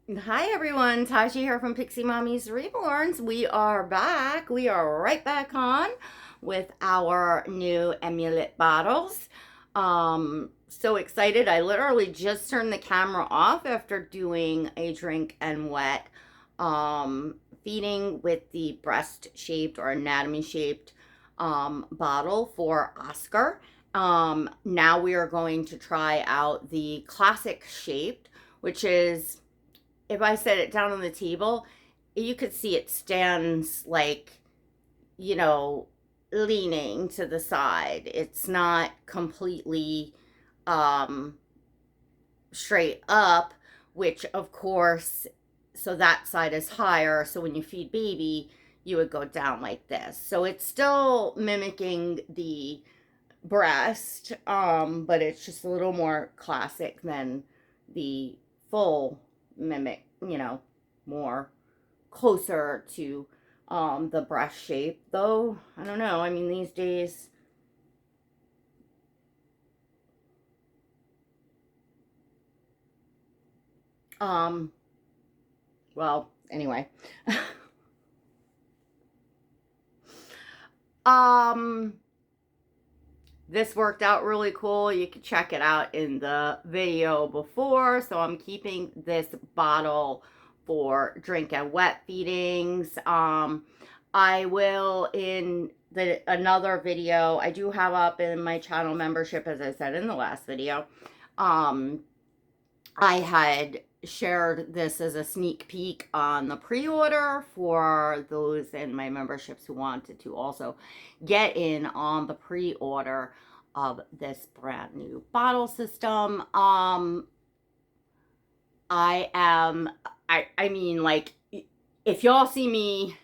Hi everyone, Tashi here from Pixie Mommy's Reborns. We are back. We are right back on with our new Emulait bottles. So excited. I literally just turned the camera off after doing a drink and wet feeding with the breast shaped or anatomy shaped bottle for Oscar. Now we are going to try out the classic shaped, which is, if I set it down on the table, you could see it stands like, you know, leaning to the side. It's not completely um, straight up, which of course, so that side is higher. So when you feed baby, you would go down like this. So it's still mimicking the breast, but it's just a little more classic than the full mimic, more closer to the breast shape. Though, I don't know. I mean, these days, um, well, anyway. um, this worked out really cool. You can check it out in the video before. So I'm keeping this bottle for drink and wet feedings. I will in another video, I do have up in my channel membership, as I said in the last video. I had shared this as a sneak peek on the pre-order for those in my memberships who wanted to also get in on the pre-order of this brand new bottle system. I mean, like, if y'all see me,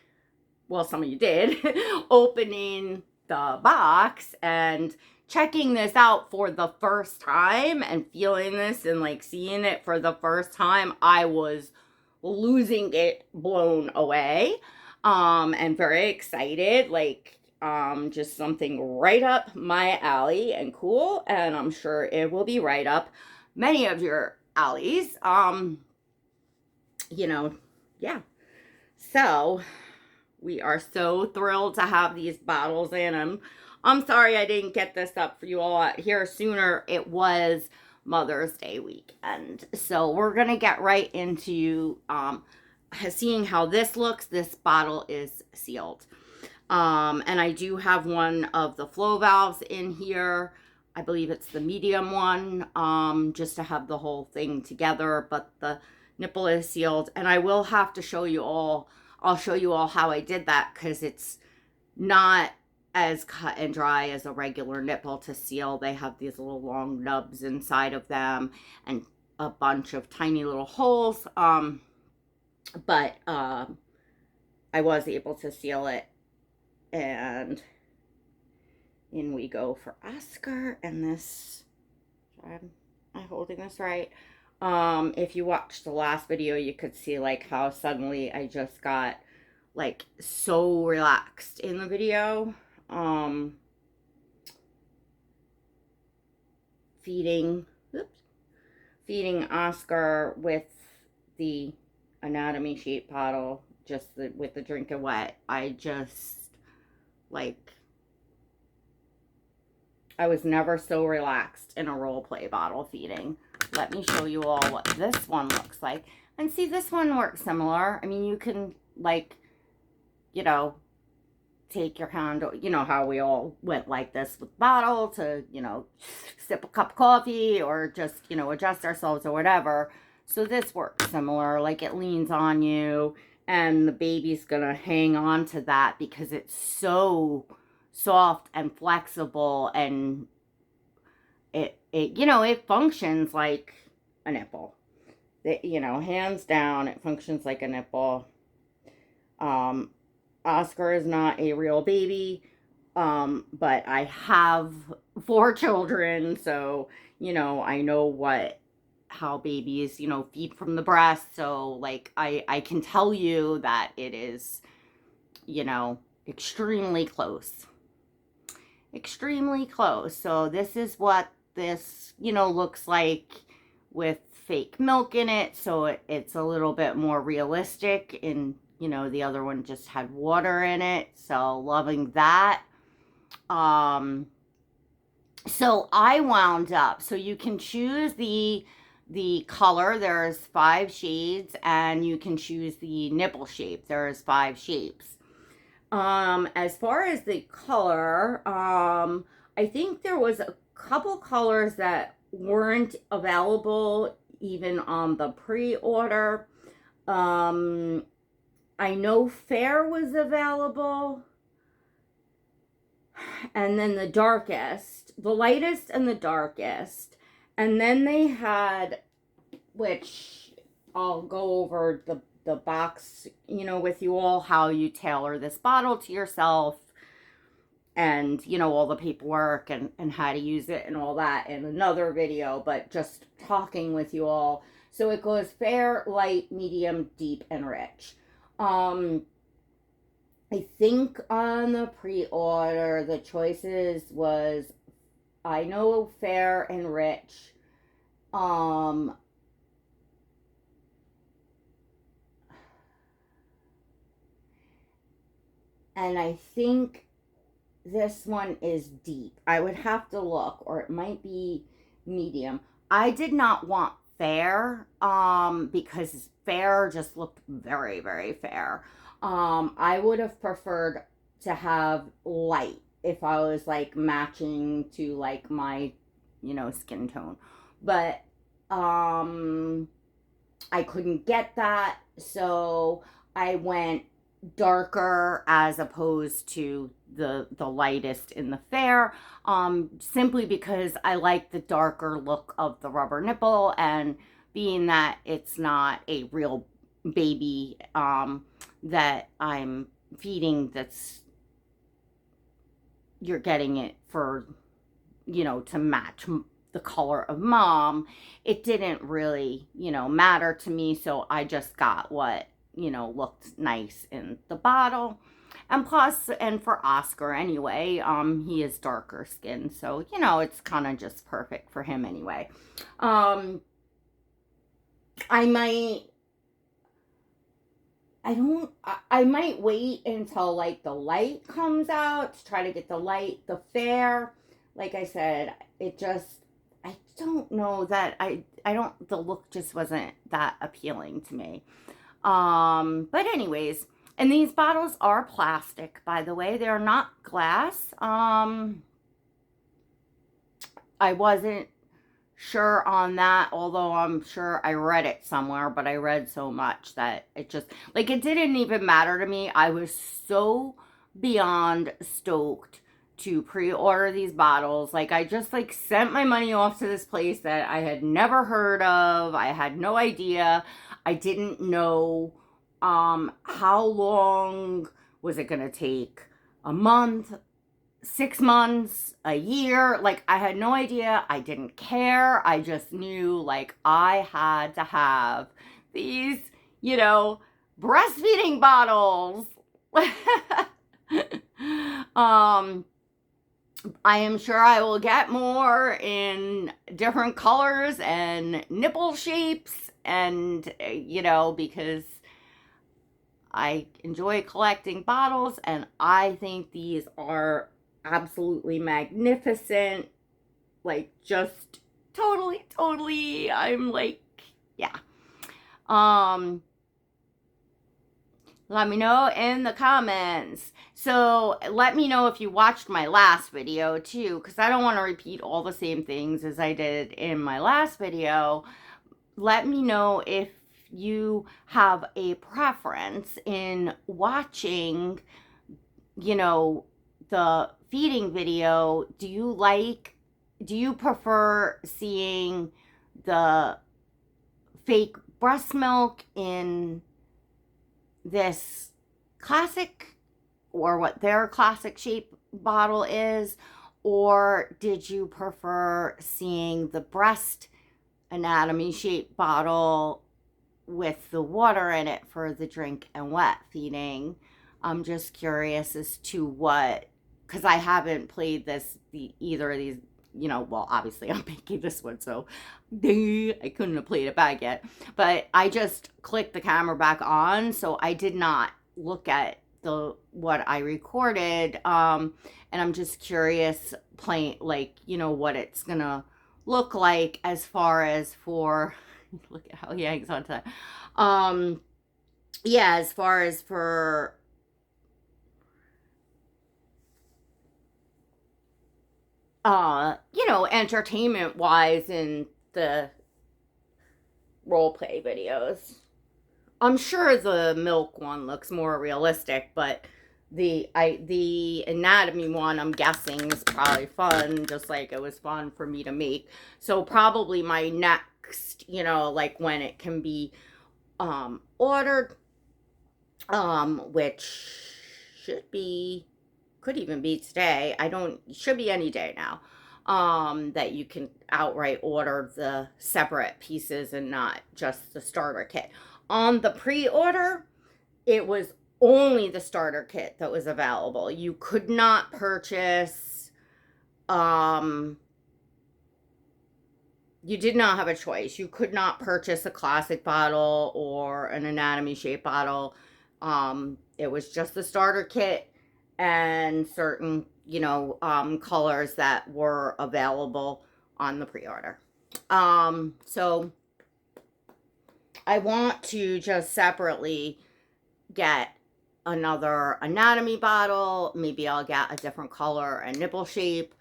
well, some of you did, opening the box and checking this out for the first time and feeling this and like seeing it for the first time, I was losing it, blown away, and very excited, like, just something right up my alley and cool, and I'm sure it will be right up many of your alleys. You know, yeah. So we are so thrilled to have these bottles in. I'm sorry I didn't get this up for you all out here sooner. It was Mother's Day weekend. So we're going to get right into seeing how this looks. This bottle is sealed. And I do have one of the flow valves in here. I believe it's the medium one, just to have the whole thing together, but the nipple is sealed. And I will have to show you all, I'll show you all how I did that, because it's not as cut and dry as a regular nipple to seal. They have these little long nubs inside of them and a bunch of tiny little holes. But I was able to seal it, and in we go for Oscar. And this, am I holding this right? If you watched the last video, you could see like how suddenly I just got like so relaxed in the video. Feeding, oops, feeding Oscar with the anatomy sheet bottle, just with the drink and wet. I just, like, I was never so relaxed in a role play bottle feeding. Let me show you all what this one looks like. And see, this one works similar. I mean, you can, like, you know, take your hand, you know how we all went like this with bottle to, sip a cup of coffee or just, adjust ourselves or whatever. So this works similar. Like, it leans on you and the baby's gonna hang on to that because it's so soft and flexible, and it functions like a nipple. Hands down, it functions like a nipple. Oscar is not a real baby, but I have 4 children, so I know how babies feed from the breast. So, like, I can tell you that it is extremely close, extremely close. So this is what this looks like with fake milk in it, so it's a little bit more realistic. And, you know, the other one just had water in it, so loving that. So I wound up, so you can choose the color. There's 5 shades, and you can choose the nipple shape. There's 5 shapes. As far as the color, I think there was a couple colors that weren't available even on the pre-order. I know fair was available, and then the darkest, the lightest and the darkest. And then they had, which I'll go over the box, you know, with you all, how you tailor this bottle to yourself, and, you know, all the paperwork and how to use it and all that in another video, but just talking with you all. So it goes fair, light, medium, deep, and rich. I think on the pre-order, the choices was, I know, fair and rich. And I think this one is deep. I would have to look, or it might be medium. I did not want fair, because fair just looked very, very fair. I would have preferred to have light if I was like matching to like my, you know, skin tone. But I couldn't get that, so I went darker as opposed to the lightest in the fair, simply because I like the darker look of the rubber nipple, and being that it's not a real baby that I'm feeding, that's, you're getting it for, you know, to match the color of mom, it didn't really, you know, matter to me. So I just got what, you know, looked nice in the bottle. And plus, and for Oscar anyway, he is darker skin, so, you know, it's kind of just perfect for him anyway. I might wait until like the light comes out to try to get the light. The fair, like I said, it just, I don't know that the look just wasn't that appealing to me. But anyways, and these bottles are plastic, by the way. They're not glass. I wasn't sure on that, although I'm sure I read it somewhere, but I read so much that it just, like, it didn't even matter to me. I was so beyond stoked to pre-order these bottles. Like, I just, like, sent my money off to this place that I had never heard of. I had no idea. I didn't know how long was it gonna take. A month, 6 months, a year? Like, I had no idea. I didn't care. I just knew, like, I had to have these, you know, breastfeeding bottles. I am sure I will get more in different colors and nipple shapes, and, you know, because I enjoy collecting bottles, and I think these are absolutely magnificent. Like, just totally, I'm like, yeah. Let me know in the comments. So let me know if you watched my last video too, because I don't want to repeat all the same things as I did in my last video. Let me know if you have a preference in watching, you know, the feeding video. Do you prefer seeing the fake breast milk in this classic, or what their classic shape bottle is, or did you prefer seeing the breast anatomy shape bottle with the water in it for the drink and wet feeding? I'm just curious as to what, because I haven't played either of these you know, well, obviously I'm making this one, so I couldn't have played it back yet. But I just clicked the camera back on, so I did not look at what I recorded. And I'm just curious, playing, like, you know, what it's gonna look like as far as for, look at how he hangs on to that. Yeah, as far as for, you know, entertainment wise in the role play videos. I'm sure the milk one looks more realistic, but the anatomy one, I'm guessing, is probably fun, just like it was fun for me to make. So probably my next, you know, like when it can be ordered, which should be, could even be today. Should be any day now. That you can outright order the separate pieces and not just the starter kit. On the pre-order, it was only the starter kit that was available. You could not purchase, you did not have a choice. You could not purchase a classic bottle or an anatomy shape bottle. It was just the starter kit and certain, you know, colors that were available on the pre-order. So I want to just separately get another anatomy bottle. Maybe I'll get a different color and nipple shape,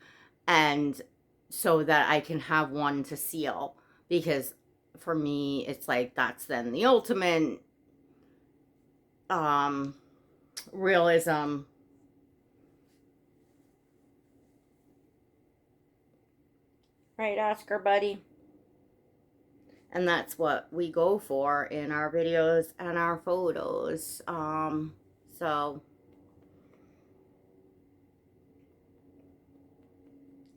and so that I can have one to seal, because for me it's like that's then the ultimate realism. Right, Oscar buddy? And that's what we go for in our videos and our photos. So,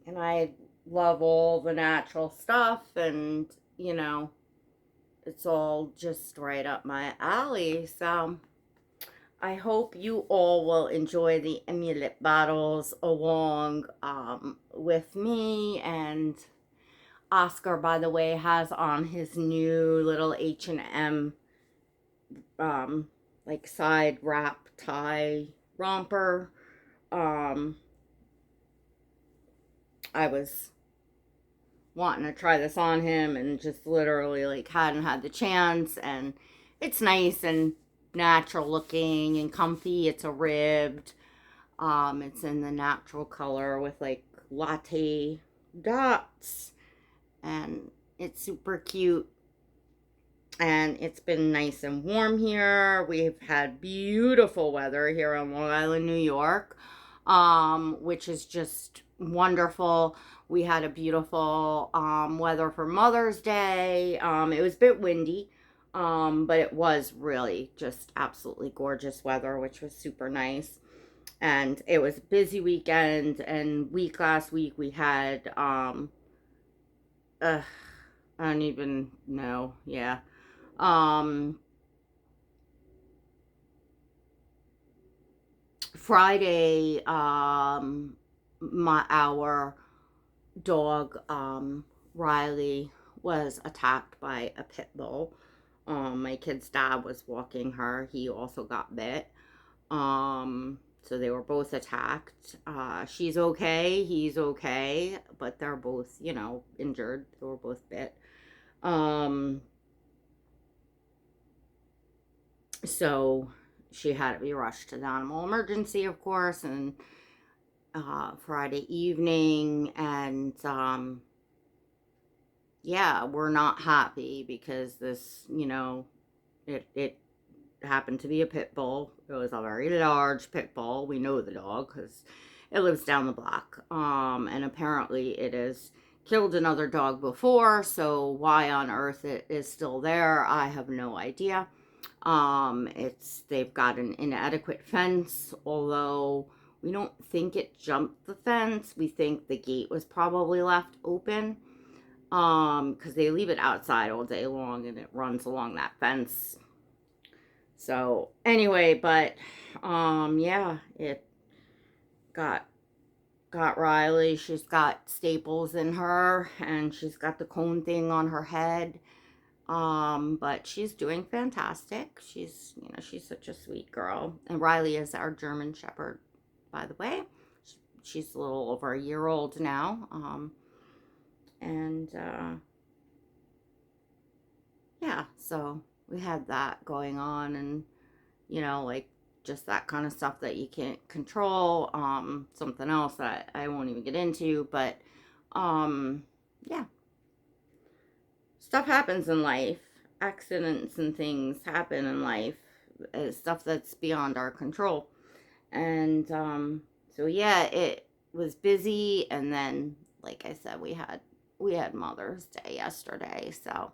and I love all the natural stuff, and, you know, it's all just right up my alley. So I hope you all will enjoy the Emulait bottles along with me. And Oscar, by the way, has on his new little H&M like side wrap tie romper. I was wanting to try this on him and just literally like hadn't had the chance, and it's nice and natural looking and comfy. It's a ribbed, it's in the natural color with like latte dots, and it's super cute. And it's been nice and warm here. We've had beautiful weather here in Long Island, New York, which is just wonderful. We had a beautiful weather for Mother's Day. It was a bit windy, but it was really just absolutely gorgeous weather, which was super nice. And it was a busy weekend, and last week we had, I don't even know, yeah. Friday, our dog, Riley, was attacked by a pit bull. My kid's dad was walking her. He also got bit. So they were both attacked. She's okay. He's okay. But they're both, you know, injured. They were both bit. So she had to be rushed to the animal emergency, of course, and Friday evening. And yeah, we're not happy because this, you know, it happened to be a pit bull. It was a very large pit bull. We know the dog because it lives down the block. And apparently it has killed another dog before. So why on earth it is still there, I have no idea. They've got an inadequate fence, although we don't think it jumped the fence. We think the gate was probably left open, because they leave it outside all day long and it runs along that fence. So anyway, but yeah, it got got Riley. She's got staples in her, and she's got the cone thing on her head. But she's doing fantastic. She's, you know, she's such a sweet girl. And Riley is our German Shepherd, by the way. She's a little over a year old now. Yeah, so we had that going on, and, you know, like, just that kind of stuff that you can't control. Something else that I won't even get into, but, yeah. Stuff happens in life. Accidents and things happen in life. Stuff that's beyond our control. And, so yeah, it was busy, and then, like I said, we had Mother's Day yesterday, so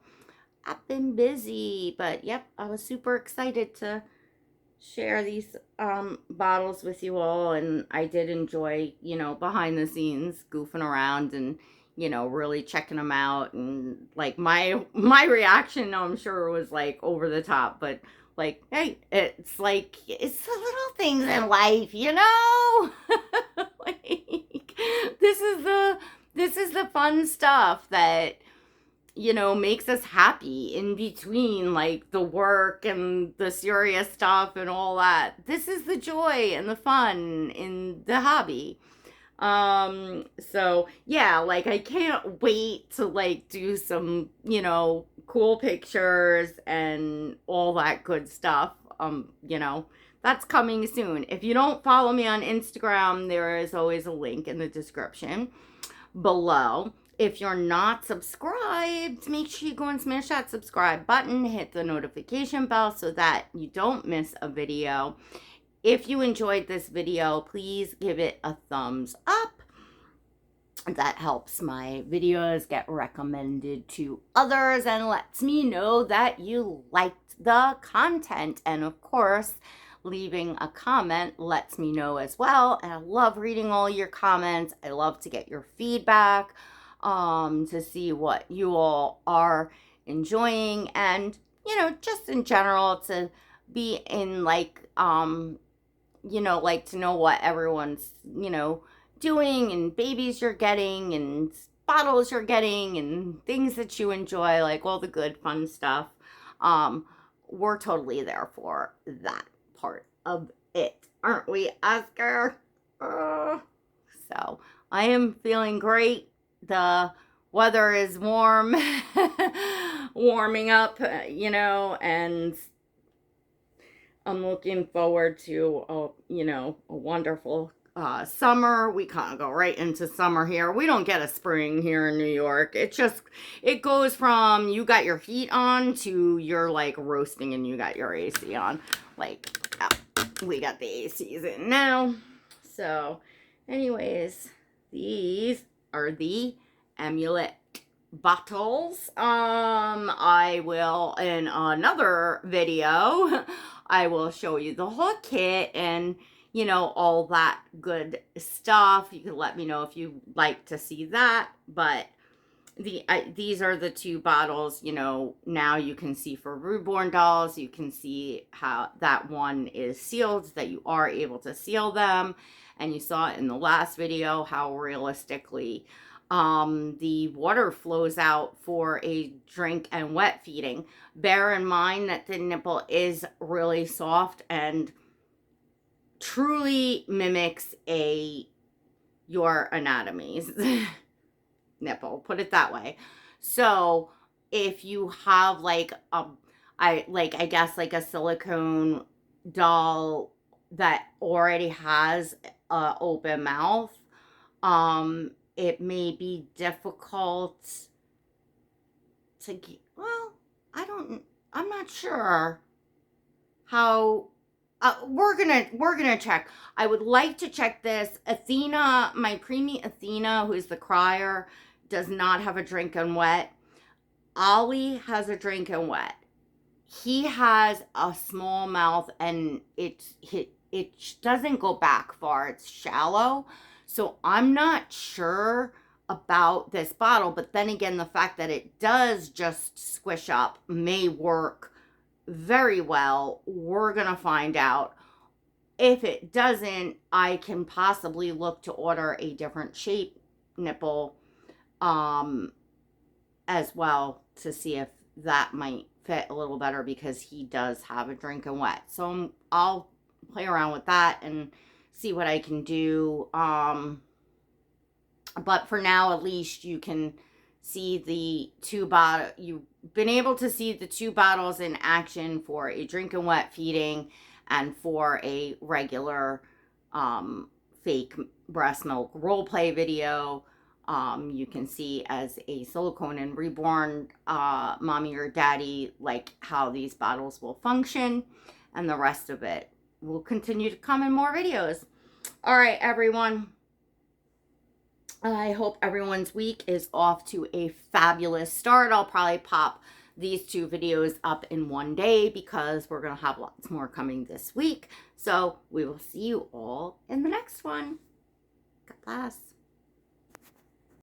I've been busy, but yep, I was super excited to share these bottles with you all, and I did enjoy, you know, behind the scenes goofing around and, you know, really checking them out, and like my reaction, I'm sure, was like over the top, but like, hey, it's like, it's the little things in life, you know. Like, this is the fun stuff that, you know, makes us happy in between, like, the work and the serious stuff and all that. This is the joy and the fun in the hobby. So yeah, like, I can't wait to, like, do some, you know, cool pictures and all that good stuff. You know, that's coming soon. If you don't follow me on Instagram, there is always a link in the description below. If you're not subscribed, make sure you go and smash that subscribe button, hit the notification bell so that you don't miss a video. If you enjoyed this video, please give it a thumbs up. That helps my videos get recommended to others and lets me know that you liked the content. And of course, leaving a comment lets me know as well. And I love reading all your comments. I love to get your feedback, to see what you all are enjoying, and, you know, just in general, to be in, like, you know, like, to know what everyone's, you know, doing, and babies you're getting, and bottles you're getting, and things that you enjoy, like all the good fun stuff. We're totally there for that part of it, aren't we, Oscar? So I am feeling great. The weather is warm, warming up, you know, and I'm looking forward to, you know, a wonderful summer. We kind of go right into summer here. We don't get a spring here in New York. It goes from you got your heat on to you're like roasting and you got your AC on. Like, we got the ACs in now. So, anyways, these are the Emulait bottles. I will, in another video, I will show you the whole kit and, you know, all that good stuff. You can let me know if you like to see that. But these are the two bottles, you know. Now you can see for reborn dolls, you can see how that one is sealed, that you are able to seal them. And you saw in the last video how realistically the water flows out for a drink and wet feeding. Bear in mind that the nipple is really soft and truly mimics your anatomy's nipple, put it that way. So if you have like I guess like a silicone doll that already has a open mouth, it may be difficult to get, well, I'm not sure how, we're gonna check. I would like to check this. Athena, my preemie Athena, who is the crier, does not have a drink and wet. Ollie has a drink and wet. He has a small mouth, and it doesn't go back far. It's shallow. So I'm not sure about this bottle, but then again, the fact that it does just squish up may work very well. We're gonna find out. if it doesn't, I can possibly look to order a different shape nipple as well, to see if that might fit a little better, because he does have a drinking wet. So I'll play around with that and see what I can do. But for now, at least you can see the two bottles. You've been able to see the two bottles in action for a drinking wet feeding and for a regular fake breast milk role play video. You can see as a silicone and reborn mommy or daddy, like how these bottles will function, and the rest of it will continue to come in more videos. All right, everyone. I hope everyone's week is off to a fabulous start. I'll probably pop these two videos up in one day because we're going to have lots more coming this week. So we will see you all in the next one. God bless.